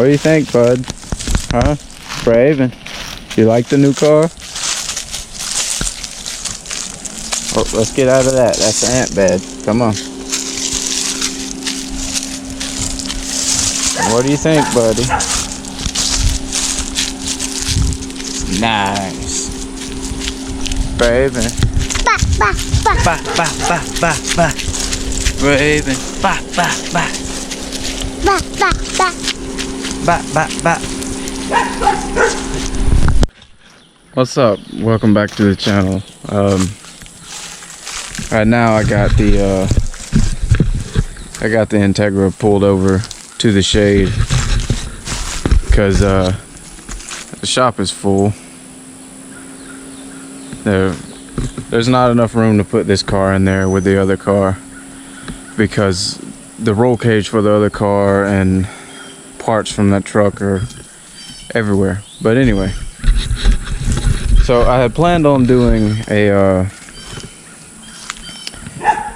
What do you think, bud? Huh? Brave? You like the new car? Oh, let's get out of that. That's the ant bed. Come on. What do you think, buddy? Nice. Brave. Ba, ba, ba, ba, ba. Raven. Ba, ba, ba. Ba, ba, ba. Ba, ba, ba. What's up? Welcome back to the channel. Right now I got the Integra pulled over to the shade because the shop is full. There's not enough room to put this car in there with the other car because the roll cage for the other car and parts from that truck are everywhere. But anyway, so I had planned on doing a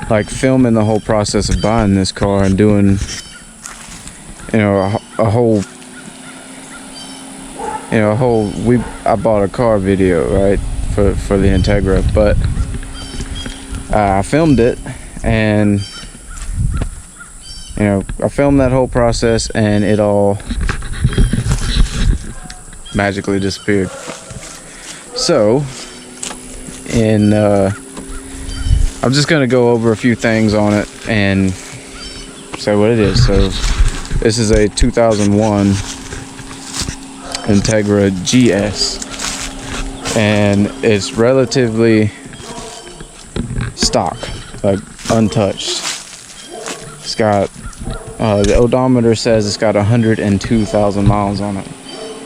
like filming the whole process of buying this car and doing, you know, a whole I bought a car video, right, for the Integra, but I filmed it, and you know, I filmed that whole process and it all magically disappeared. So I'm just gonna go over a few things on it and say what it is. So this is a 2001 Integra GS, and it's relatively stock, like untouched. It's got the odometer says it's got 102,000 miles on it,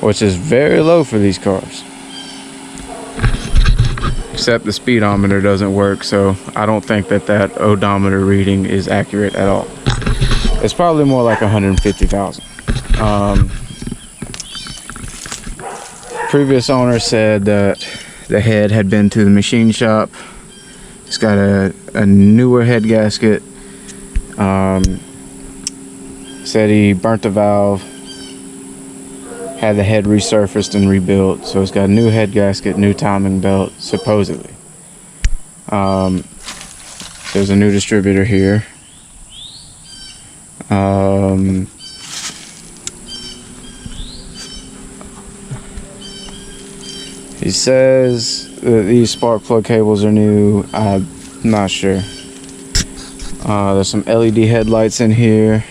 which is very low for these cars. Except the speedometer doesn't work, so I don't think that odometer reading is accurate at all. It's probably more like 150,000. Previous owner said that the head had been to the machine shop. It's got a newer head gasket. Said he burnt the valve, had the head resurfaced and rebuilt, so it's got a new head gasket, new timing belt, supposedly. There's a new distributor here. He says that these spark plug cables are new. I'm not sure. There's some LED headlights in here.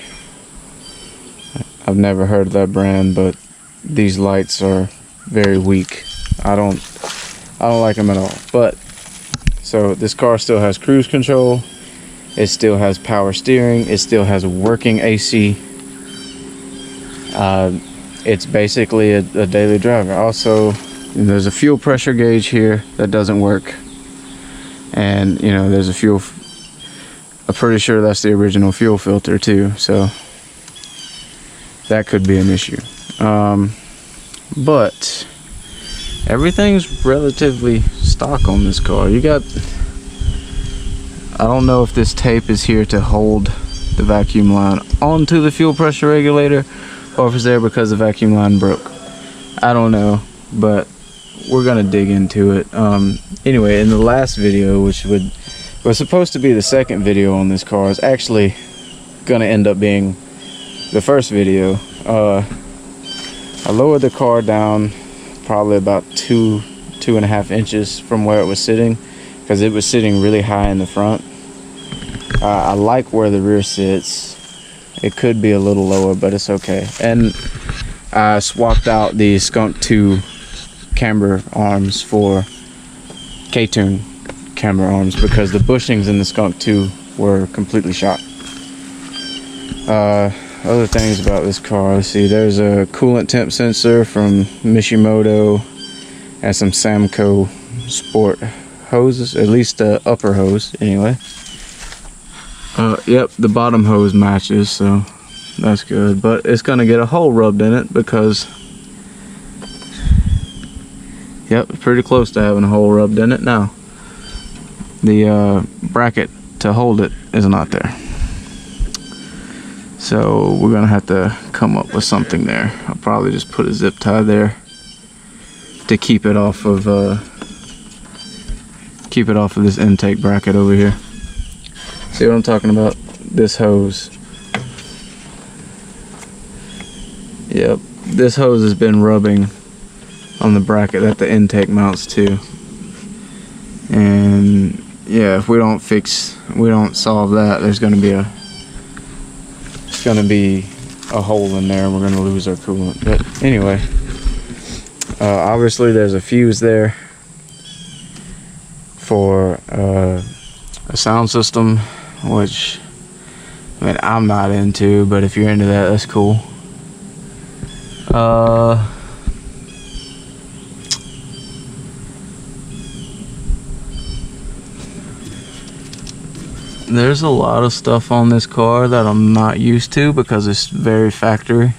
I've never heard of that brand, but these lights are very weak. I don't like them at all. But so this car still has cruise control. It still has power steering. It still has working AC. It's basically a daily driver. Also, there's a fuel pressure gauge here that doesn't work, and you know, there's a fuel. I'm pretty sure that's the original fuel filter too, so that could be an issue. But everything's relatively stock on this car. You got, I don't know if this tape is here to hold the vacuum line onto the fuel pressure regulator, or if it's there because the vacuum line broke. I don't know, but we're gonna dig into it. Anyway, in the last video, which was supposed to be the second video on this car, is actually gonna end up being the first video. I lowered the car down probably about 2.5 inches from where it was sitting, because it was sitting really high in the front. I like where the rear sits. It could be a little lower, but it's okay. And I swapped out the Skunk 2 camber arms for K-Tune camber arms because the bushings in the Skunk 2 were completely shot. Other things about this car, let's see, there's a coolant temp sensor from Mishimoto and some Samco sport hoses, at least the upper hose anyway. Yep, the bottom hose matches, so that's good, but it's gonna get a hole rubbed in it because, yep, pretty close to having a hole rubbed in it now. The bracket to hold it is not there. So we're gonna have to come up with something there. I'll probably just put a zip tie there to keep it off of this intake bracket over here. See what I'm talking about? This hose. Yep, this hose has been rubbing on the bracket that the intake mounts to. And yeah, if we don't solve that, there's gonna be a hole in there and we're gonna lose our coolant. But anyway, obviously there's a fuse there for a sound system, which I mean I'm not into, but if you're into that, that's cool. There's a lot of stuff on this car that I'm not used to because it's very factory.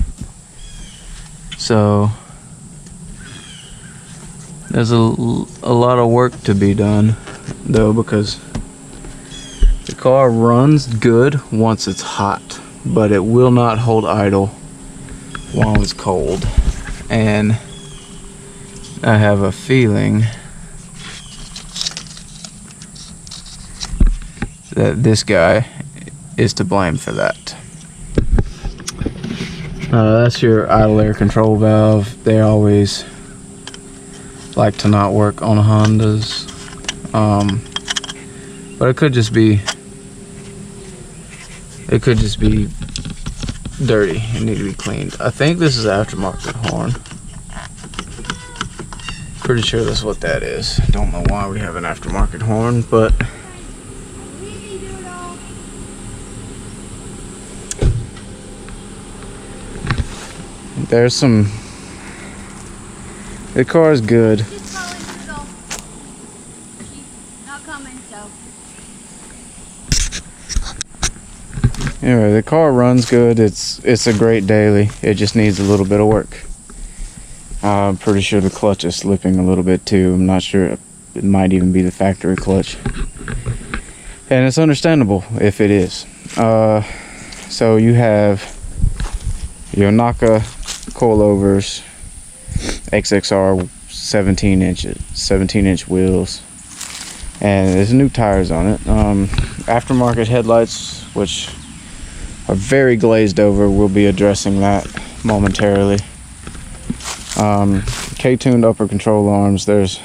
So there's a lot of work to be done though, because the car runs good once it's hot, but it will not hold idle while it's cold. And I have a feeling that this guy is to blame for that. That's your idle air control valve. They always like to not work on Hondas, but it could just be dirty and need to be cleaned. I think this is an aftermarket horn. Pretty sure that's what that is. I don't know why we have an aftermarket horn, but there's some. The car is good. She's not coming, so. Anyway, the car runs good. It's a great daily. It just needs a little bit of work. I'm pretty sure the clutch is slipping a little bit too. I'm not sure. It might even be the factory clutch. And it's understandable if it is. So you have your Naka coilovers, XXR 17 inch wheels, and there's new tires on it. Aftermarket headlights, which are very glazed over. We'll be addressing that momentarily. K-tuned upper control arms. There's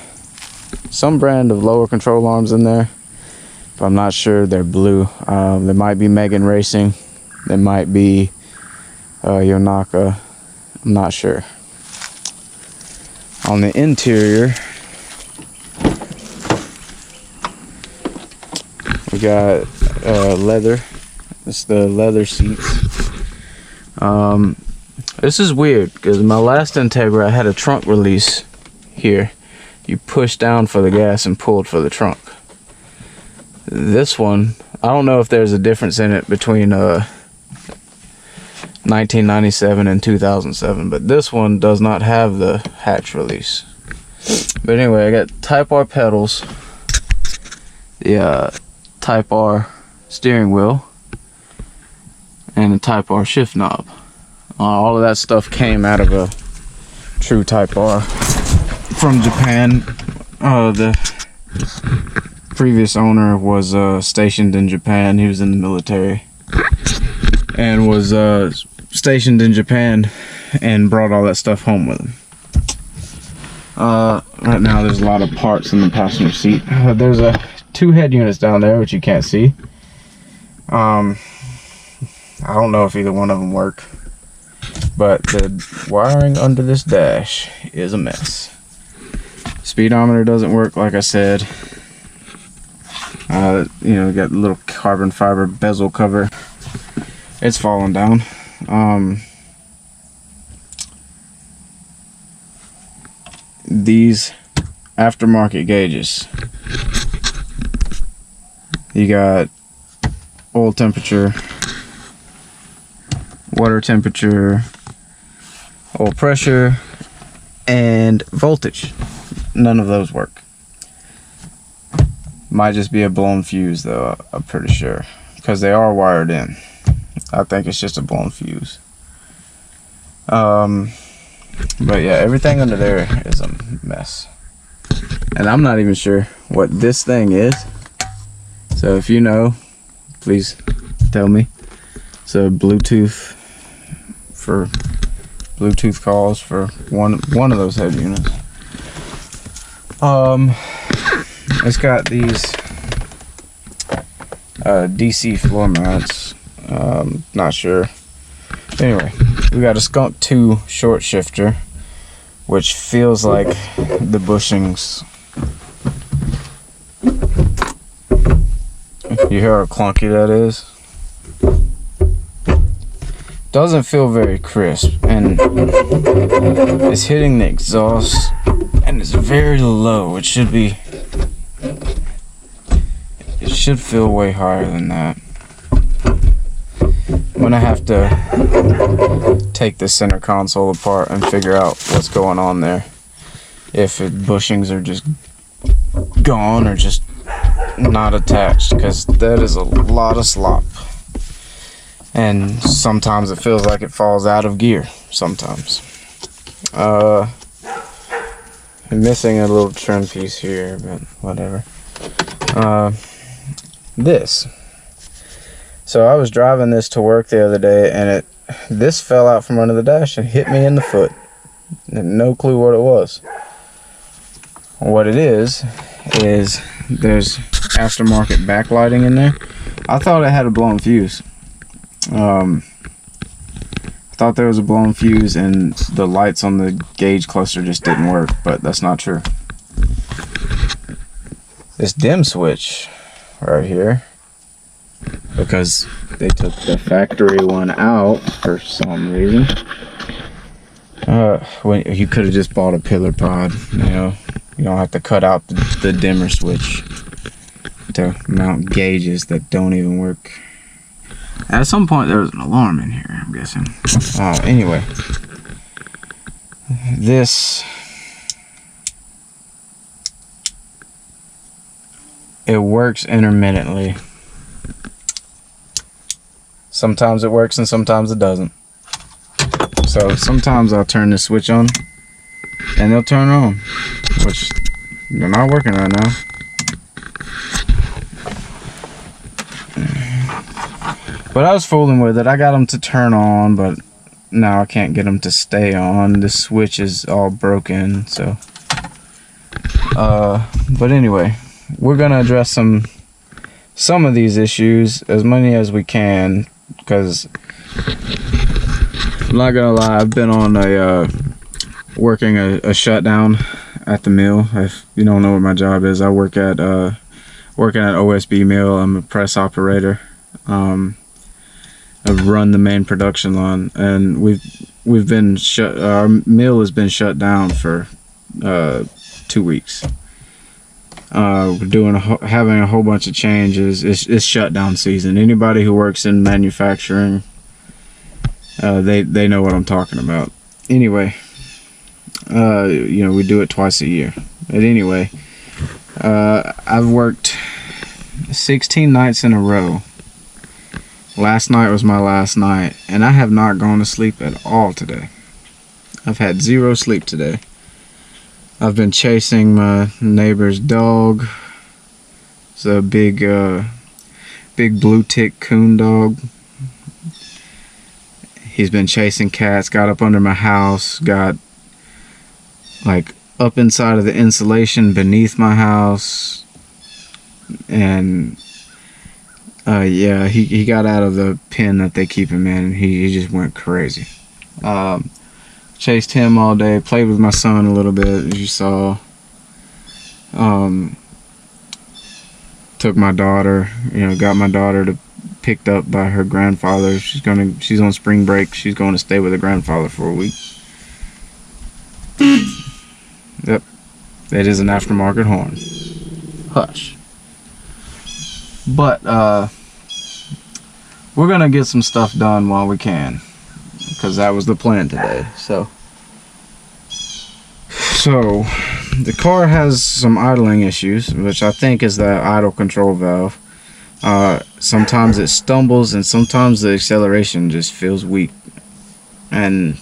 some brand of lower control arms in there, but I'm not sure they're blue. There might be Megan Racing. There might be Yonaka. I'm not sure. On the interior, we got leather. It's the leather seats. This is weird because my last Integra I had a trunk release here. You push down for the gas and pulled for the trunk. This one, I don't know if there's a difference in it between 1997 and 2007, but this one does not have the hatch release. But anyway, I got Type R pedals, the Type R steering wheel, and the Type R shift knob. All of that stuff came out of a true Type R from Japan. The previous owner was stationed in Japan. He was in the military and was stationed in Japan and brought all that stuff home with him. Right now there's a lot of parts in the passenger seat. There's two head units down there which you can't see. I don't know if either one of them work, but the wiring under this dash is a mess. Speedometer doesn't work, like I said. You know, got a little carbon fiber bezel cover. It's falling down. These aftermarket gauges. You got oil temperature, water temperature, oil pressure, and voltage. None of those work. Might just be a blown fuse though, I'm pretty sure, because they are wired in. I think it's just a blown fuse. But yeah, everything under there is a mess. And I'm not even sure what this thing is. So if you know, please tell me. It's a Bluetooth calls for one of those head units. It's got these DC floor mats. Not sure. Anyway, we got a Skunk 2 short shifter, which feels like the bushings. You hear how clunky that is? Doesn't feel very crisp, and it's hitting the exhaust, and it's very low. It should feel way higher than that. I'm gonna have to take the center console apart and figure out what's going on there. If bushings are just gone or just not attached, because that is a lot of slop. And sometimes it feels like it falls out of gear. Sometimes. I'm missing a little trim piece here, but whatever. This. So I was driving this to work the other day, and this fell out from under the dash and hit me in the foot. I had no clue what it was. What it is there's aftermarket backlighting in there. I thought it had a blown fuse. I thought there was a blown fuse and the lights on the gauge cluster just didn't work, but that's not true. This dim switch right here, because they took the factory one out for some reason. When you could have just bought a pillar pod, you know, you don't have to cut out the dimmer switch to mount gauges that don't even work. At some point there was an alarm in here, I'm guessing. Anyway, this, it works intermittently. Sometimes it works and sometimes it doesn't. So sometimes I'll turn the switch on and they'll turn on, which they're not working right now. But I was fooling with it. I got them to turn on, but now I can't get them to stay on. The switch is all broken, so. But anyway, we're gonna address some of these issues, as many as we can, because I'm not gonna lie, I've been on working a shutdown at the mill. If you don't know what my job is, I work at OSB mill. I'm a press operator. I've run the main production line, and we've been shut. Our mill has been shut down for 2 weeks. We're having a whole bunch of changes. It's shutdown season. Anybody who works in manufacturing, they know what I'm talking about. Anyway, you know, we do it twice a year. But anyway, I've worked 16 nights in a row. Last night was my last night, and I have not gone to sleep at all today. I've had 0 sleep today. I've been chasing my neighbor's dog. It's a big blue tick coon dog. He's been chasing cats, got up under my house, got like up inside of the insulation beneath my house, and yeah, he got out of the pen that they keep him in, and he just went crazy. Chased him all day, played with my son a little bit, as you saw. Took my daughter, you know, got my daughter picked up by her grandfather. She's on spring break. She's going to stay with her grandfather for a week. Yep, that is an aftermarket horn. Hush. But we're gonna get some stuff done while we can, because that was the plan today. So the car has some idling issues, which I think is the idle control valve. Sometimes it stumbles, and sometimes the acceleration just feels weak, and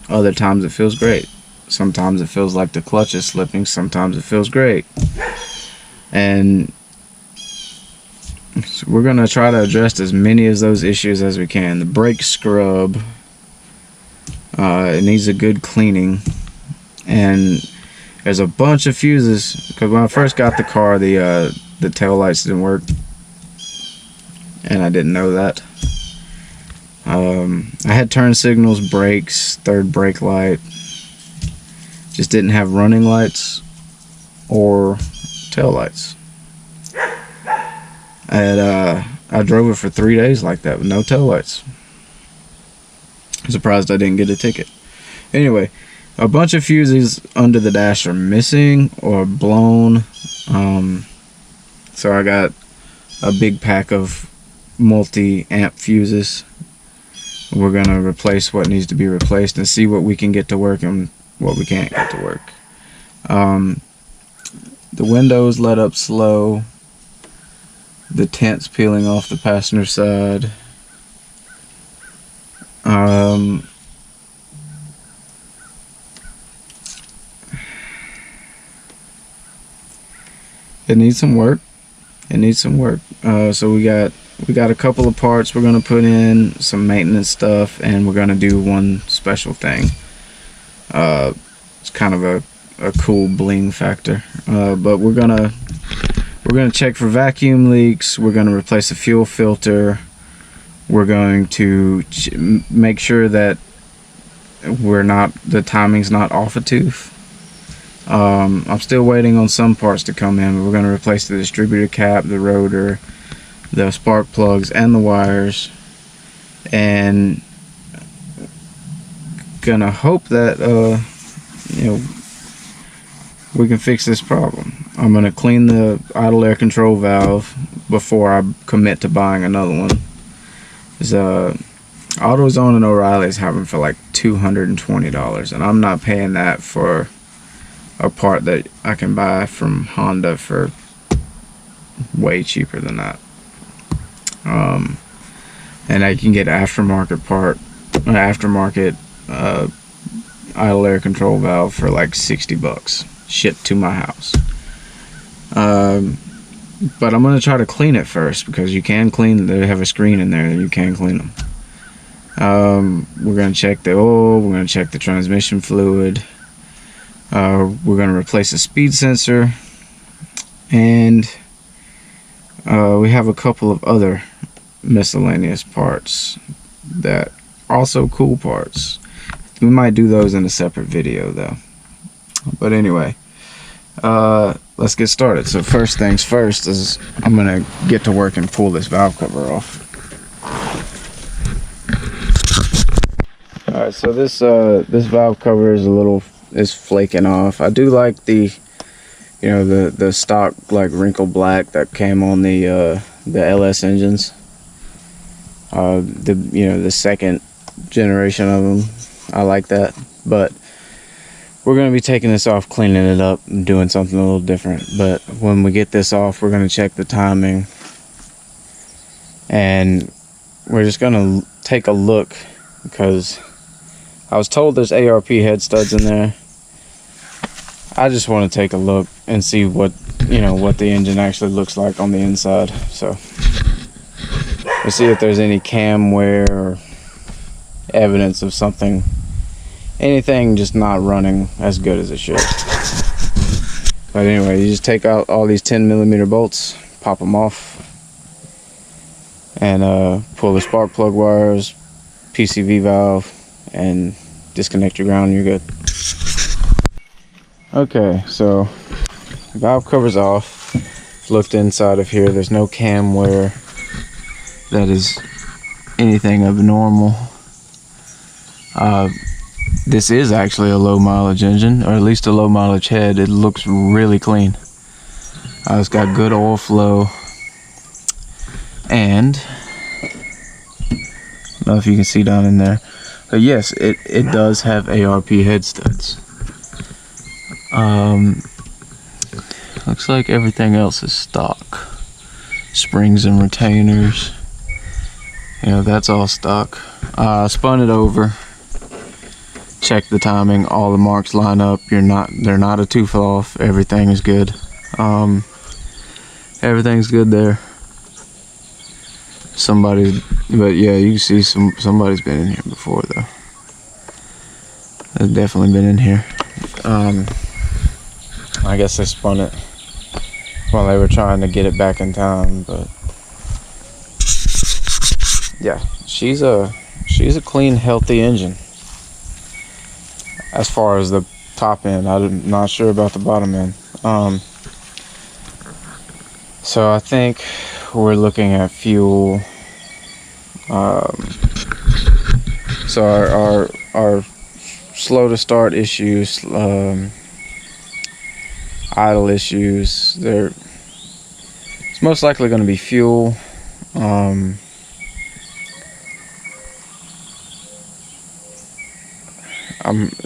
other times it feels great. Sometimes it feels like the clutch is slipping, sometimes it feels great. And so we're gonna try to address as many of those issues as we can. The brake scrub, it needs a good cleaning, and there's a bunch of fuses, because when I first got the car, the tail lights didn't work, and I didn't know that. I had turn signals, brakes, third brake light, just didn't have running lights or tail lights. I drove it for 3 days like that with no tail lights. I'm surprised I didn't get a ticket. Anyway, a bunch of fuses under the dash are missing or blown. So I got a big pack of multi-amp fuses. We're gonna replace what needs to be replaced and see what we can get to work and what we can't get to work. The windows let up slow. The tent's peeling off the passenger side. It needs some work. So we got a couple of parts we're gonna put in, some maintenance stuff, and we're gonna do one special thing. It's kind of a cool bling factor. But we're gonna check for vacuum leaks. We're gonna replace a fuel filter. We're going to make sure that the timing's not off a tooth. I'm still waiting on some parts to come in. We're going to replace the distributor cap, the rotor, the spark plugs, and the wires, and gonna hope that we can fix this problem. I'm gonna clean the idle air control valve before I commit to buying another one. AutoZone and O'Reilly's have them for like $220, and I'm not paying that for a part that I can buy from Honda for way cheaper than that. And I can get aftermarket idle air control valve for like $60 shipped to my house. But I'm gonna try to clean it first, because you can clean. They have a screen in there that you can clean them. We're gonna check the oil. We're gonna check the transmission fluid. We're gonna replace the speed sensor, and we have a couple of other miscellaneous parts that are also cool parts. We might do those in a separate video though. But anyway, let's get started. So first things first is I'm gonna get to work and pull this valve cover off. Alright, so this valve cover is flaking off. I do like the stock like wrinkle black that came on the LS engines. The second generation of them. I like that, but we're going to be taking this off, cleaning it up, and doing something a little different. But when we get this off, we're going to check the timing, and we're just going to take a look, because I was told there's ARP head studs in there. I just want to take a look and see what the engine actually looks like on the inside. So we'll see if there's any cam wear or evidence of anything just not running as good as it should. But anyway, you just take out all these 10mm bolts, pop them off, and pull the spark plug wires, PCV valve, and disconnect your ground, and you're good. Okay, so valve cover's off. Looked inside of here. There's no cam wear that is anything abnormal. This is actually a low mileage engine, or at least a low mileage head. It looks really clean. It's got good oil flow, and I don't know if you can see down in there, but yes, it does have ARP head studs. Looks like everything else is stock. springs and retainers. You know, that's all stock. Spun it over. Check the timing. All the marks line up. They're not a tooth off. Everything is good. Everything's good there. But yeah, you can see somebody's been in here before though. They've definitely been in here. I guess they spun it while they were trying to get it back in time, but yeah, she's a clean, healthy engine. As far as the top end, I'm not sure about the bottom end. So I think we're looking at fuel. So our slow to start issues, idle issues, it's most likely going to be fuel. I'm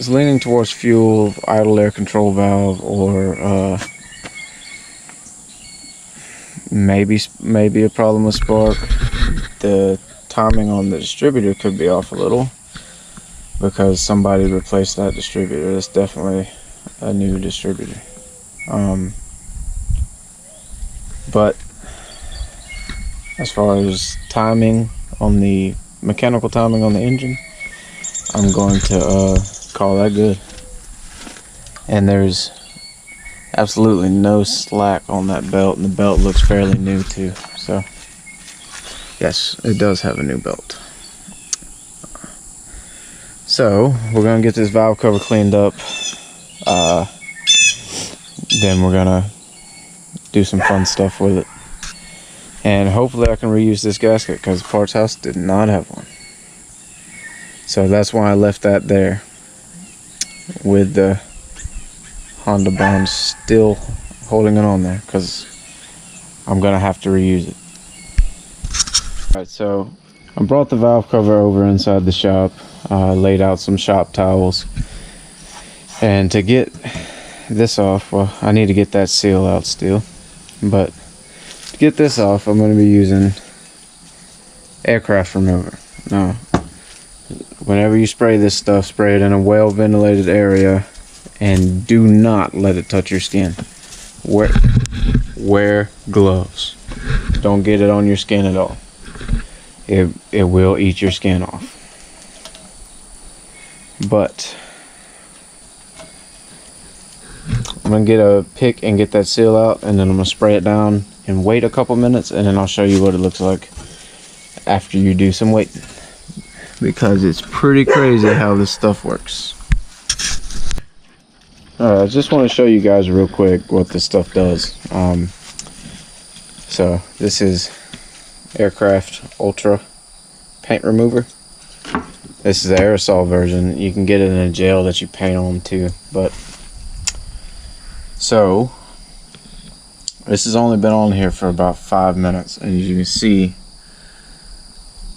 leaning towards fuel, idle air control valve, or maybe a problem with spark. The timing on the distributor could be off a little because somebody replaced that distributor. It's definitely a new distributor. But as far as timing on the mechanical timing on the engine, I'm going to call that good. And there's absolutely no slack on that belt, and the belt looks fairly new too. So yes, it does have a new belt. So we're gonna get this valve cover cleaned up. Then we're gonna do some fun stuff with it, and hopefully I can reuse this gasket because Parts House did not have one. So that's why I left that there with the Honda bond still holding it on there, because I'm gonna have to reuse it. Alright, so I brought the valve cover over inside the shop, laid out some shop towels, and to get this off, well, I need to get that seal out still, but to get this off, I'm going to be using aircraft remover. Now, whenever you spray this stuff, spray it in a well ventilated area, and do not let it touch your skin. Wear gloves. Don't get it on your skin at all. It will eat your skin off. But I'm gonna get a pick and get that seal out, and then I'm gonna spray it down and wait a couple minutes, and then I'll show you what it looks like after you do some waiting, because it's pretty crazy how this stuff works. Alright, I just want to show you guys real quick what this stuff does. So this is Aircraft Ultra paint remover. This is the aerosol version. You can get it in a gel that you paint on too, but so this has only been on here for about 5 minutes, and as you can see,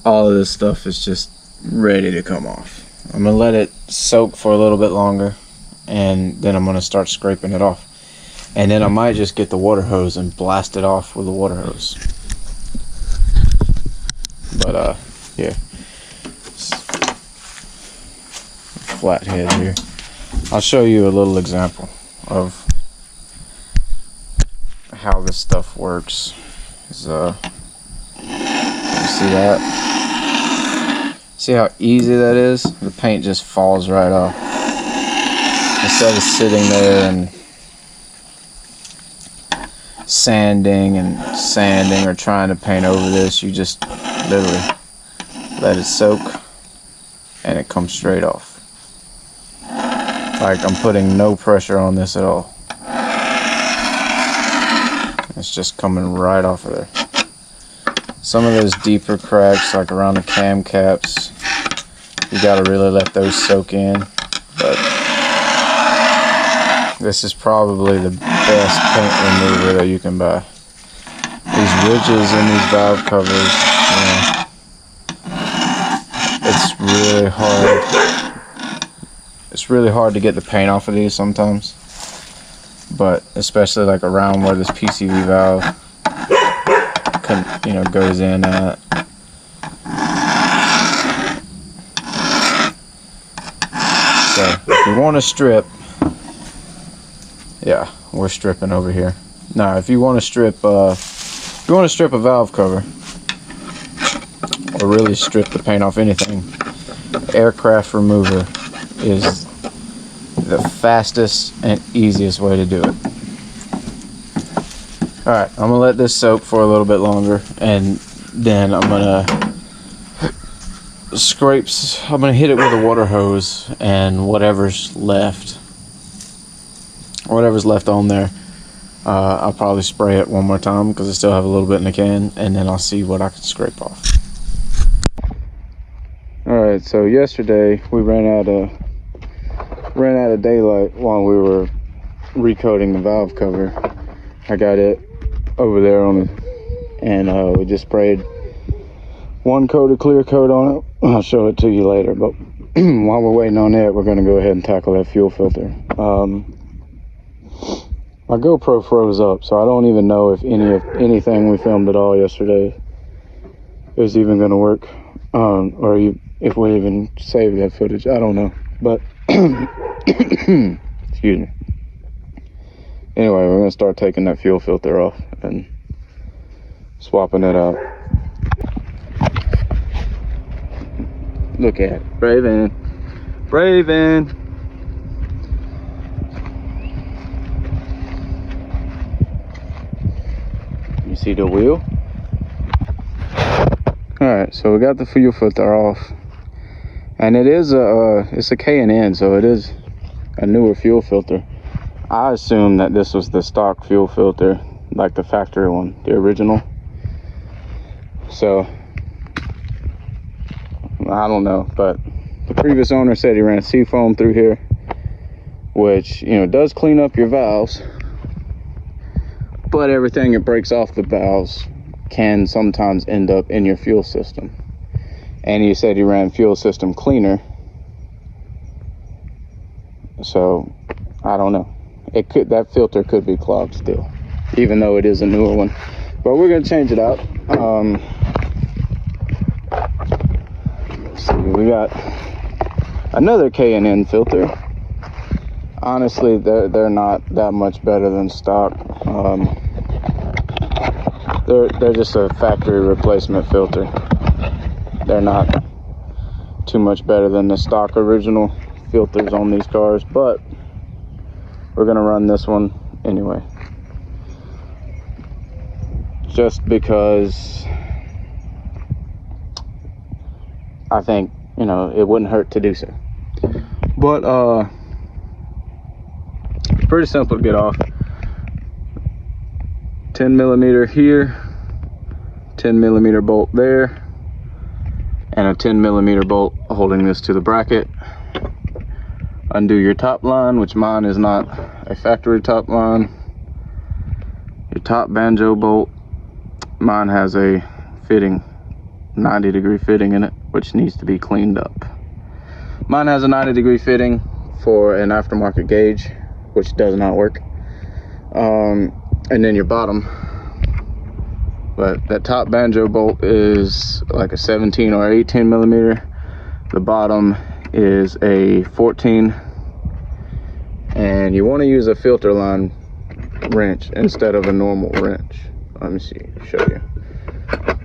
all of this stuff is just ready to come off. I'm gonna let it soak for a little bit longer, and then I'm gonna start scraping it off, and then I might just get the water hose and blast it off with the water hose. But yeah, flat head here. I'll show you a little example of how this stuff works. You see that? See how easy that is? The paint just falls right off. Instead of sitting there and sanding or trying to paint over this, you just literally let it soak and it comes straight off. Like, I'm putting no pressure on this at all. It's just coming right off of there. Some of those deeper cracks, like around the cam caps, you gotta really let those soak in. But this is probably the best paint remover that you can buy. These ridges in these valve covers, you know, it's really hard. It's really hard to get the paint off of these sometimes. But especially like around where this PCV valve goes in at. So if you want to strip, yeah, we're stripping over here. Now, if you want to strip, a valve cover, or really strip the paint off anything, aircraft remover is the fastest and easiest way to do it. All right, I'm gonna let this soak for a little bit longer, and then I'm gonna hit it with a water hose, and whatever's left on there, I'll probably spray it one more time because I still have a little bit in the can, and then I'll see what I can scrape off. All right, so yesterday we ran out of daylight while we were recoating the valve cover. I got it over there and we just sprayed one coat of clear coat on it. I'll show it to you later, but while we're waiting on it, we're going to go ahead and tackle that fuel filter. My GoPro froze up, so I don't even know if anything we filmed at all yesterday is even going to work, or if we even saved that footage. I don't know, but excuse me. Anyway, we're going to start taking that fuel filter off and swapping it out. Look at it. Braving. You see the wheel? Alright, so we got the fuel filter off. And it's a K&N, so it is a newer fuel filter. I assume that this was the stock fuel filter, like the factory one, the original. So I don't know, but the previous owner said he ran seafoam through here, which, does clean up your valves, but everything that breaks off the valves can sometimes end up in your fuel system. And he said he ran fuel system cleaner, so I don't know. That filter could be clogged still, even though it is a newer one. But we're gonna change it out. Let's see, we got another K&N filter. Honestly, they're not that much better than stock. They're just a factory replacement filter. They're not too much better than the stock original filters on these cars, but we're gonna run this one anyway, just because I think it wouldn't hurt to do so. But pretty simple to get off. 10mm here, 10mm bolt there, and a 10mm bolt holding this to the bracket. Undo your top line, which mine is not a factory top line. Your top banjo bolt, mine has a fitting, 90-degree fitting in it, which needs to be cleaned up. Mine has a 90-degree fitting for an aftermarket gauge, which does not work. And then your bottom, but that top banjo bolt is like a 17 or 18mm. The bottom is a 14, and you want to use a filter line wrench instead of a normal wrench. Let me see, show you.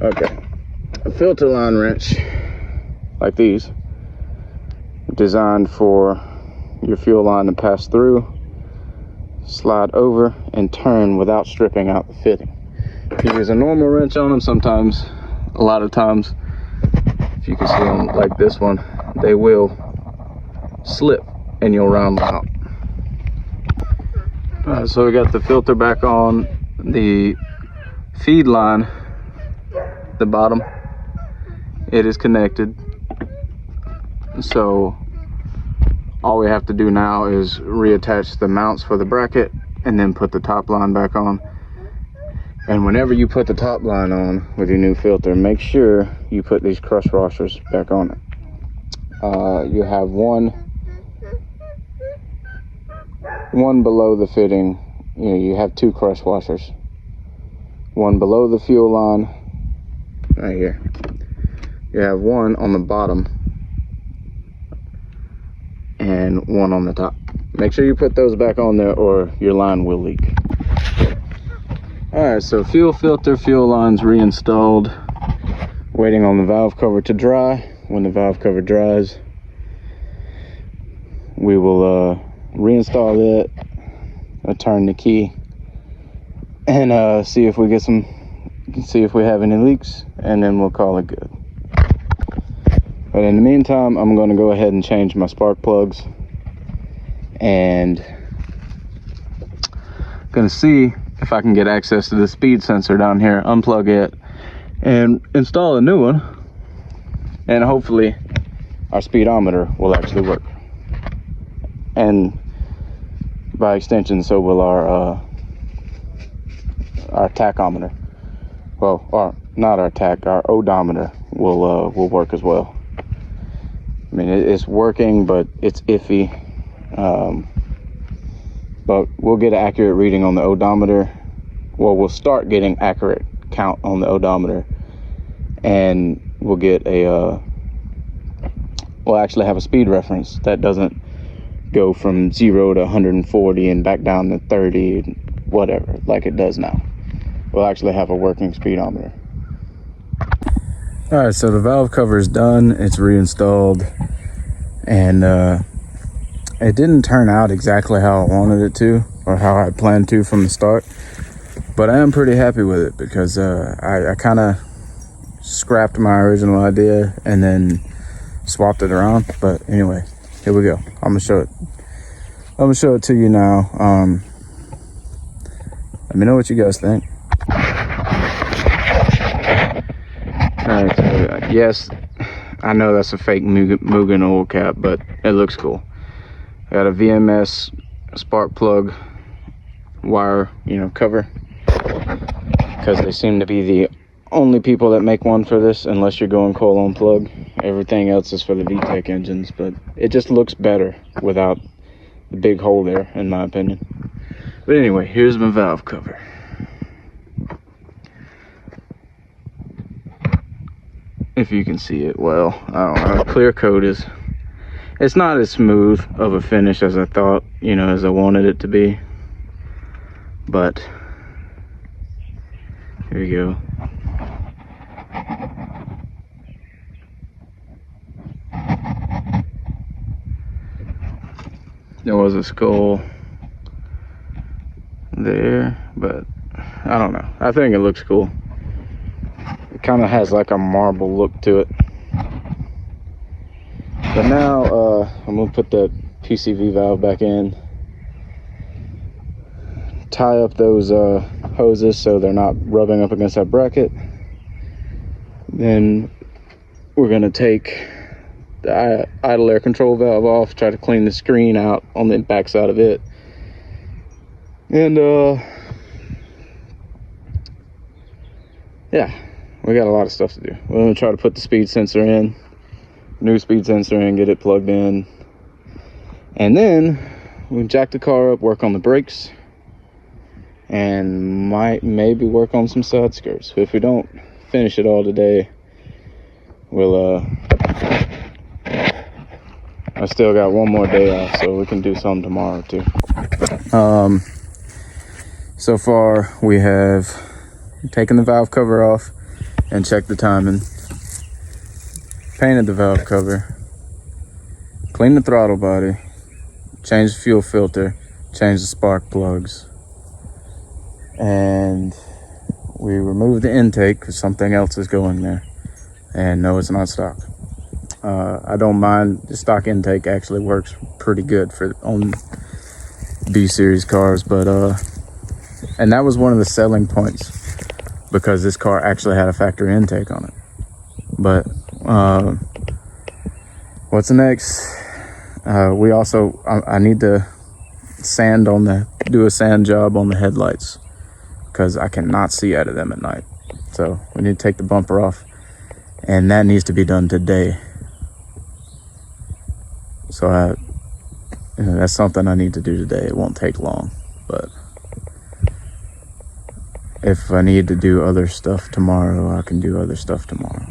Okay, a filter line wrench like these, designed for your fuel line to pass through, slide over, and turn without stripping out the fitting. If you use a normal wrench on them, sometimes, a lot of times, if you can see them like this one, they will slip and you'll round them out. Alright, so we got the filter back on the feed line, the bottom. It is connected, so all we have to do now is reattach the mounts for the bracket and then put the top line back on. And whenever you put the top line on with your new filter, make sure you put these crush washers back on it. You have one below the fitting. You have two crush washers. one below the fuel line, right here. You have one on the bottom and one on the top. Make sure you put those back on there or your line will leak. Alright, so fuel filter, fuel lines reinstalled. Waiting on the valve cover to dry. When the valve cover dries, we will reinstall it, turn the key, and see if we have any leaks, and then we'll call it good. But in the meantime, I'm going to go ahead and change my spark plugs, and going to see if I can get access to the speed sensor down here, unplug it, and install a new one, and hopefully our speedometer will actually work, and by extension so will our tachometer. Well, or not our tach, our odometer will work as well. I mean, it's working, but it's iffy. But we'll get an accurate reading on the odometer. Well, we'll start getting accurate count on the odometer, and we'll get we'll actually have a speed reference that doesn't go from 0 to 140 and back down to 30, whatever, like it does now. We'll actually have a working speedometer. All right, so the valve cover is done. It's reinstalled, and it didn't turn out exactly how I wanted it to, or how I planned to from the start. But I am pretty happy with it because I kind of scrapped my original idea and then swapped it around. But anyway, here we go. I'm gonna show it to you now. Let me know what you guys think. Alright, so yes, I know that's a fake Mugen oil cap, but it looks cool. I got a VMS spark plug wire, cover, because they seem to be the only people that make one for this, unless you're going coil on plug. Everything else is for the VTEC engines, but it just looks better without the big hole there, in my opinion. But anyway, here's my valve cover. If you can see it well, I don't know. Clear coat it's not as smooth of a finish as I thought, as I wanted it to be. But here you go. There was a skull there, but I don't know. I think it looks cool. It kind of has like a marble look to it. But now I'm gonna put the PCV valve back in, tie up those hoses so they're not rubbing up against that bracket. Then we're gonna take the idle air control valve off, try to clean the screen out on the back side of it, and yeah, we got a lot of stuff to do. We're gonna try to put the speed sensor in, new speed sensor in, get it plugged in, and then we'll jack the car up, work on the brakes, and maybe work on some side skirts. If we don't finish it all today, we'll I still got one more day off, so we can do some tomorrow too. So far we have taken the valve cover off and checked the timing, painted the valve cover, cleaned the throttle body, changed the fuel filter, changed the spark plugs, and we removed the intake because something else is going there. And no, it's not stock. I don't mind. The stock intake actually works pretty good on B series cars, but and that was one of the selling points, because this car actually had a factory intake on it. But what's next? We also I need to do a sand job on the headlights, because I cannot see out of them at night. So we need to take the bumper off, and that needs to be done today. So that's something I need to do today. It won't take long, but if I need to do other stuff tomorrow, I can do other stuff tomorrow.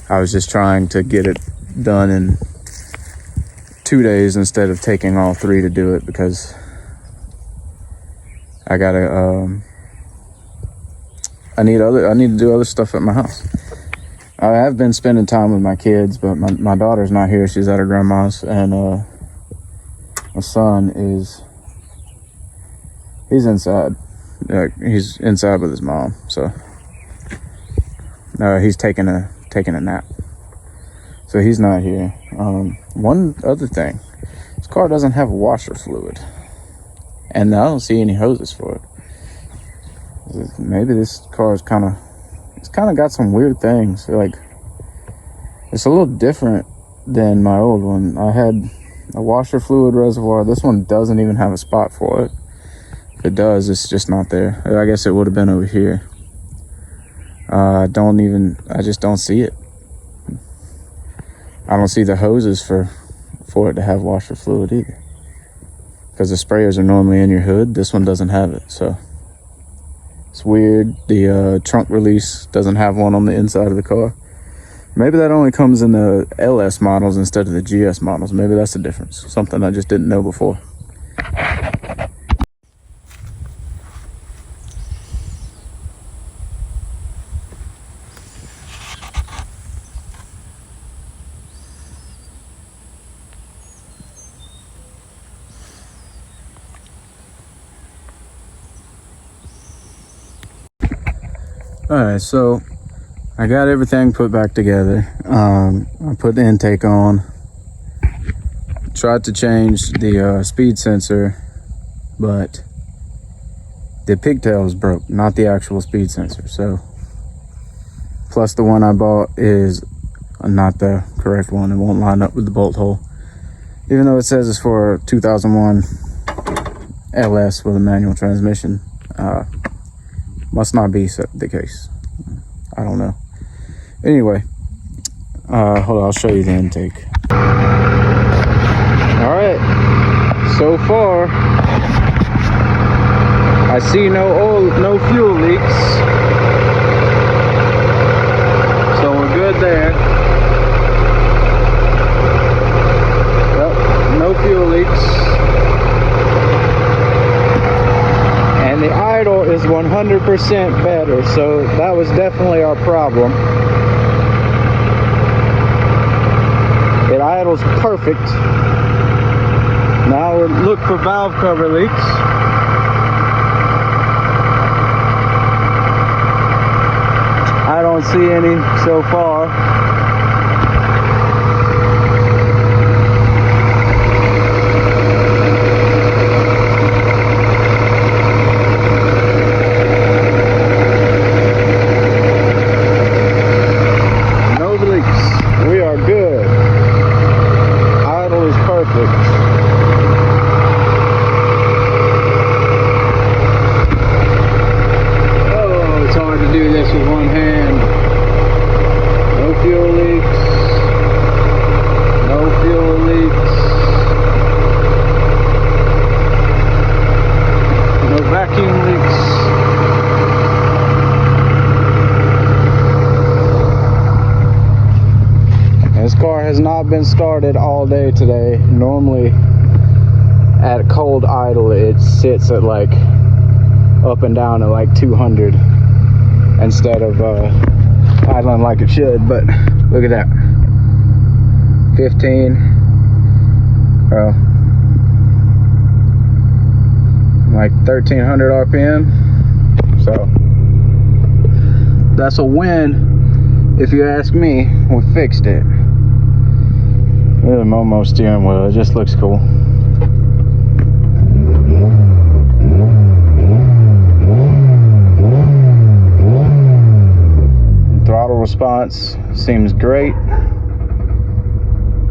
I was just trying to get it done in 2 days instead of taking all 3 to do it, because I gotta I need to do other stuff at my house. I have been spending time with my kids, but my daughter's not here. She's at her grandma's, and my son he's inside. He's inside with his mom, so he's taking a nap. So he's not here. One other thing, this car doesn't have washer fluid, and I don't see any hoses for it. Maybe this car is kind of got some weird things. Like, it's a little different than my old one. I had a washer fluid reservoir. This one doesn't even have a spot for it. If it does, it's just not there. I guess it would have been over here. I just don't see it. I don't see the hoses for it to have washer fluid either, because the sprayers are normally in your hood. This one doesn't have it, so it's weird. The trunk release doesn't have one on the inside of the car. Maybe that only comes in the LS models instead of the GS models. Maybe that's the difference. Something I just didn't know before. Alright, so I got everything put back together. I put the intake on. Tried to change the speed sensor, but the pigtails broke, not the actual speed sensor. So, plus the one I bought is not the correct one. It won't line up with the bolt hole, even though it says it's for a 2001 LS with a manual transmission. Must not be the case. I don't know. Anyway, hold on, I'll show you the intake. All right, so far I see no fuel leaks, so we're good there. Yep, no fuel leaks. And the idle is 100% better, so that was definitely our problem. It idles perfect. Now we'll look for valve cover leaks. I don't see any so far. Has not been started all day today. Normally at cold idle it sits at like up and down at like 200 instead of idling like it should, but look at that, 15, well, like 1300 RPM. So that's a win if you ask me. We fixed it. Look at the Momo steering wheel, it just looks cool. Throttle response seems great,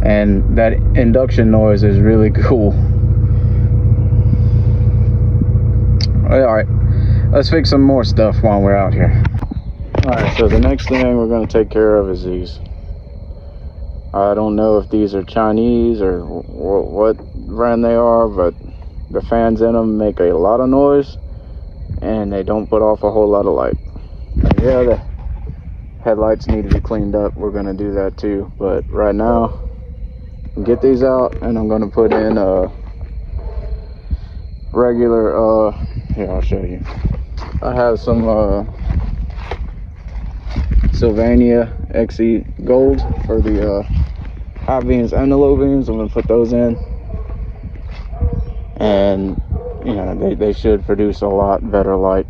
and that induction noise is really cool. Alright, let's fix some more stuff while we're out here. Alright, so the next thing we're going to take care of is these. I don't know if these are Chinese or what brand they are, but the fans in them make a lot of noise, and they don't put off a whole lot of light. Yeah, the headlights need to be cleaned up. We're gonna do that too, but right now get these out and I'm gonna put in a regular here, I'll show you. I have some Sylvania XE Gold for the high beams and the low beams. I'm gonna put those in, and you know, they should produce a lot better light.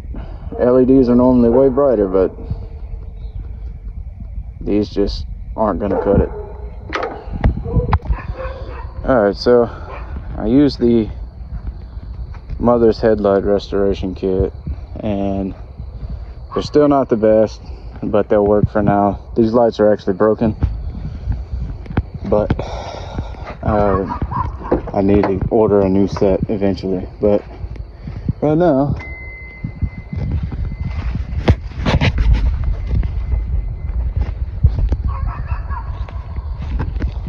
LEDs are normally way brighter, but these just aren't gonna cut it. Alright, so I used the mother's headlight restoration kit, and they're still not the best, but they'll work for now. These lights are actually broken, but I need to order a new set eventually. But right now,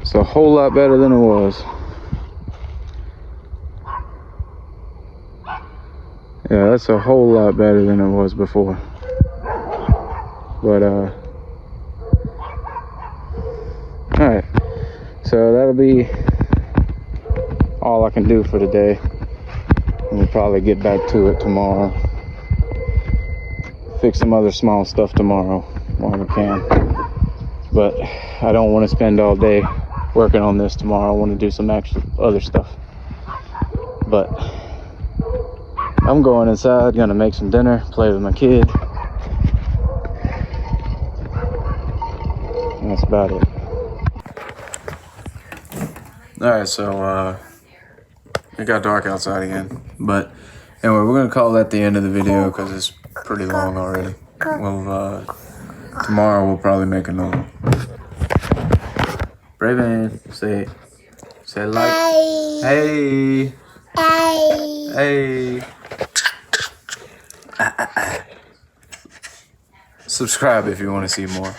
it's a whole lot better than it was. Yeah, that's a whole lot better than it was before. But alright, so that'll be all I can do for today. We'll probably get back to it tomorrow. Fix some other small stuff tomorrow while we can. But I don't want to spend all day working on this tomorrow. I want to do some actual other stuff. But I'm going inside, gonna make some dinner, play with my kid. And that's about it. Alright, so it got dark outside again. But anyway, we're gonna call that the end of the video because it's pretty long already. Well, tomorrow we'll probably make another one. Braven, say like. Hey. Hey. Subscribe if you want to see more.